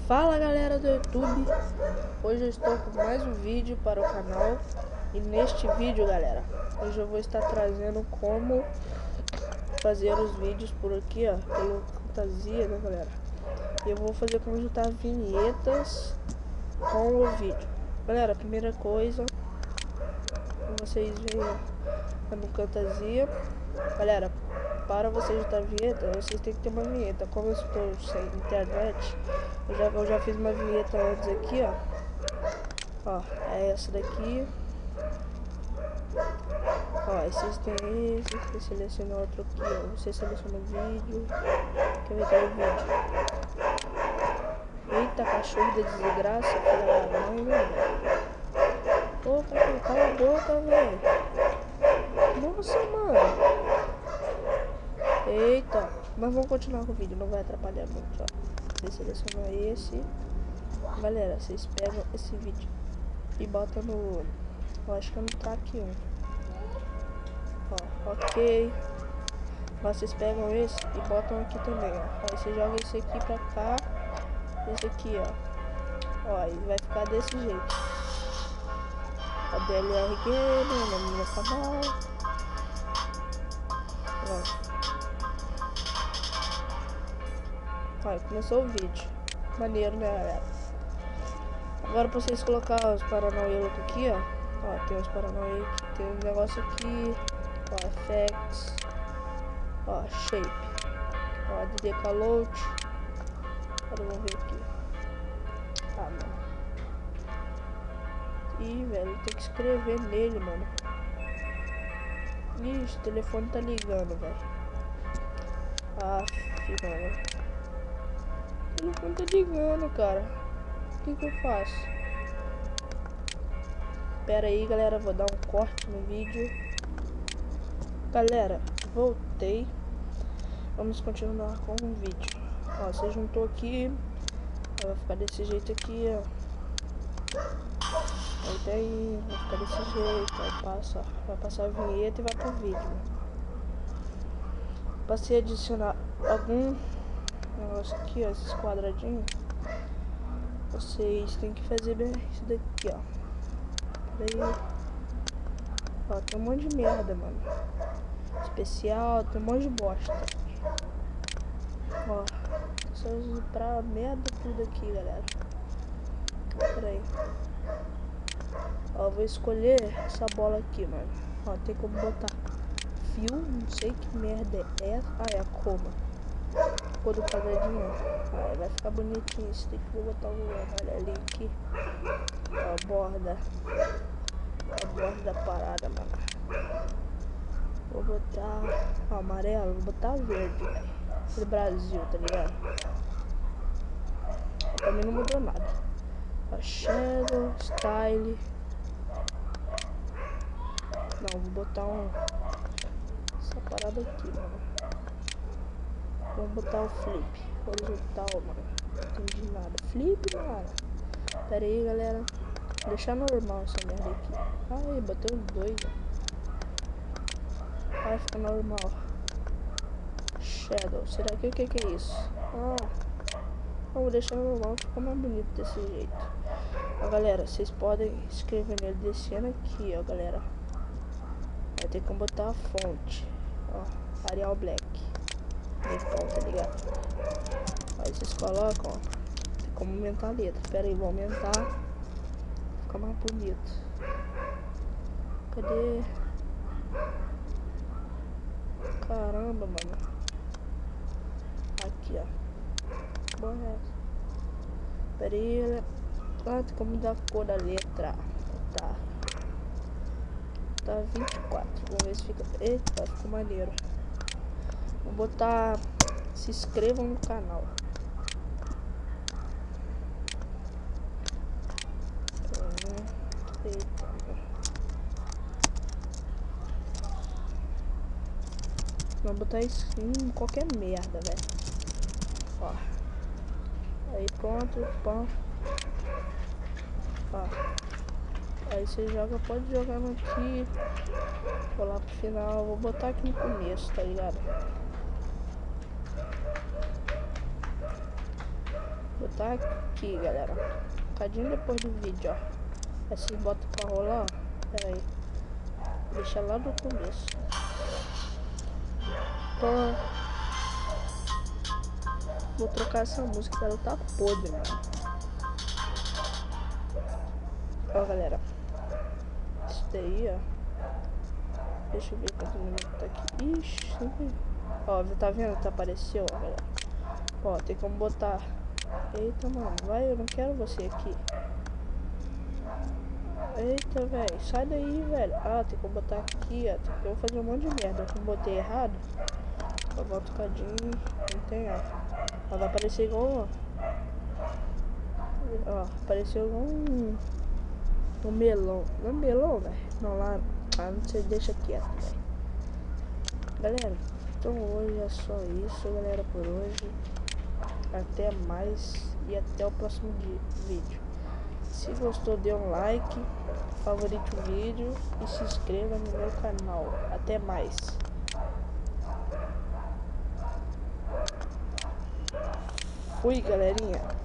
Fala galera do YouTube, hoje eu estou com mais um vídeo para o canal. E neste vídeo, galera, hoje eu vou estar trazendo como fazer os vídeos por aqui, ó, pelo Fantasia, né galera. E eu vou fazer como juntar vinhetas com o vídeo. Galera, a primeira coisa, vocês veem no Fantasia. Galera, para você juntar vinheta, vocês têm que ter uma vinheta. Como eu estou sem internet, eu já fiz uma vinheta antes aqui, ó. É essa daqui. Ó, vocês têm esse, você seleciona outro aqui, ó. Você seleciona o vídeo. Quer ver qual é o vídeo? Eita, cachorro de desgraça, filha da mãe, né, velho? Ô, cachorro, cala a boca, velho. Nossa, mano. Eita, mas vamos continuar com o vídeo, não vai atrapalhar muito, ó. Você seleciona esse. Galera, vocês pegam esse vídeo e botam no... eu acho que é no track 1. Ó, ok. Mas vocês pegam esse e botam aqui também, ó. Aí você joga esse aqui pra cá. Esse aqui, ó. Ó, aí vai ficar desse jeito. A DLR Game, o nome do meu canal. Ó, começou o vídeo. Maneiro, né, galera? Agora pra vocês colocar os Paranauê aqui, ó. Ó, tem os Paranauê aqui, tem um negócio aqui. Ó, effects. Ó, shape. Ó, DDK load. Agora vamos ver aqui. Ah, mano. Ih, velho, tem que escrever nele, mano. Ixi, o telefone tá ligando, velho. Ah, mano. O telefone tá ligando, cara. O que eu faço? Pera aí, galera, vou dar um corte no vídeo. Galera, voltei. Vamos continuar com o vídeo. Ó, você juntou aqui. Vai ficar desse jeito aqui, ó. Aí daí, vai ficar desse jeito. Aí vai passar a vinheta e vai pro vídeo. Pra se adicionar algum negócio aqui, ó, esses quadradinhos, vocês têm que fazer bem isso daqui, ó. Daí, ó, tem um monte de merda, mano. Especial, tem um monte de bosta. Ó, só pra merda tudo aqui, galera. Pera aí. Ó, vou escolher essa bola aqui, mano. Ó, tem como botar fio, não sei que merda é essa. Ah, é a coma. Cor do quadradinho, ó. Vai ficar bonitinho isso daqui. Vou botar um, olha ali aqui. Ó, a borda. A borda da parada, mano. Vou botar amarelo, vou botar verde, velho. Do Brasil, tá ligado? Pra mim não mudou nada. Ó, shadow, style. Não, vou botar essa parada aqui, mano. Vamos botar o flip horizontal, mano. Não entendi nada. Flip, mano. Pera aí, galera. Deixar normal essa merda aqui. Ai, bateu os dois, ó. Vai ficar normal. Shadow. Será que o que é isso? Ah, vou deixar normal. Fica mais bonito desse jeito. Ó, galera, vocês podem escrever nele descendo aqui, ó, galera. Vai ter que botar a fonte. Ó, Arial Black. Então, tá ligado? Aí vocês colocam, ó. Tem como aumentar a letra. Pera aí, vou aumentar. Fica mais bonito. Cadê? Caramba, mano. Aqui, ó. Boa essa. Pera aí. Ah, tem como mudar a cor da letra. Tá. Tá 24. Vamos ver se fica. Eita, ficou maneiro. Vou botar. Se inscrevam no canal. Eita. Vou botar isso em qualquer merda, velho. Ó. Aí pronto, pão. Ó. Aí você joga, pode jogar no aqui. Vou lá pro final. Vou botar aqui no começo, tá ligado? botar aqui, galera. Um bocadinho depois do vídeo, ó. Aí vocês botam pra rolar, ó. Pera aí. Deixa lá no começo. Então, vou trocar essa música, ela tá podre, mano. Ó, galera. Isso daí, ó. Deixa eu ver quanto minuto tá aqui. Ixi, ó, tá vendo que apareceu, ó, galera. Ó, tem como botar. Eita, mano, vai, eu não quero você aqui. Eita, velho, sai daí, velho. Ah, tem como botar aqui, ó. Eu vou fazer um monte de merda. Eu botei errado. Eu volto um bocadinho. Não tem, ó. Ó, vai aparecer igual, ó. Apareceu igual um melão. Não é melão, velho. Não, lá não sei, deixa quieto, velho. Galera, então hoje é só isso, galera, por hoje. Até mais e até o próximo vídeo. Se gostou, dê um like, favorite o vídeo e se inscreva no meu canal. Até mais. Fui, galerinha.